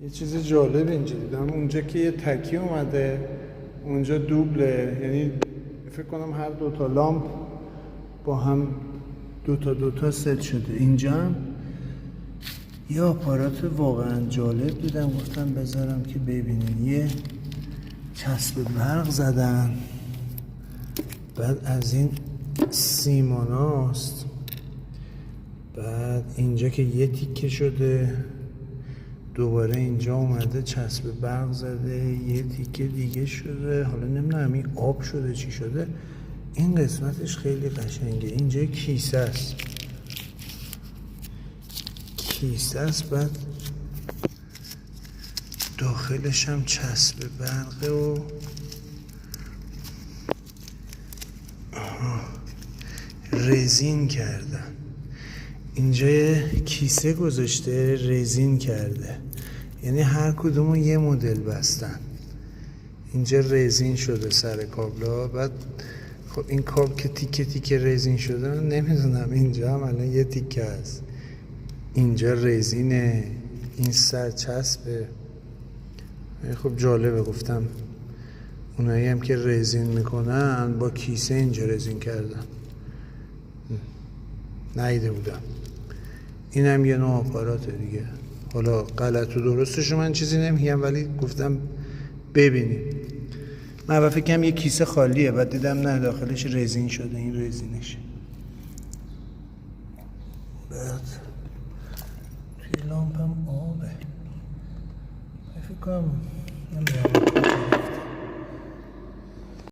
یه چیز جالب اینجا دیدم، اونجا که یه تکی اومده اونجا دوبله، یعنی فکر کنم هر دوتا لامپ با هم دوتا ست شده. اینجا هم یه آپارات واقعا جالب دیدم، گفتم بذارم که ببینین. یه چسب برق زدن، بعد از این سیماناست، بعد اینجا که یه تیکه شده دوباره اینجا اومده چسب برق زده یه تیکه دیگه شده. حالا نمیدونم این آب شده چی شده. این قسمتش خیلی قشنگه. اینجا کیسه است، بعد داخلش هم چسب برقه و رزین کردن. اینجا یه کیسه گذاشته رزین کرده، یعنی هر کدومو یه مدل بستن. اینجا رزین شده سر کابلا، بعد خب این کابل که تیکه تیکه رزین شده، من نمیدونم. اینجا هم الان یه تیکه هست، اینجا رزینه، این سر چسبه. خب جالبه. گفتم اونایی هم که رزین میکنن با کیسه اینجا رزین کردن، نیده بودم. این هم یه نوع آپاراته دیگه. حالا غلط و درستشو من چیزی نمیگم، ولی گفتم ببینیم. من فکرم یه کیسه خالیه، بعد دیدم نه داخلش رزین شده. این رزینشه. بعد توی لامپم آبه. فکر کنم نمیدونم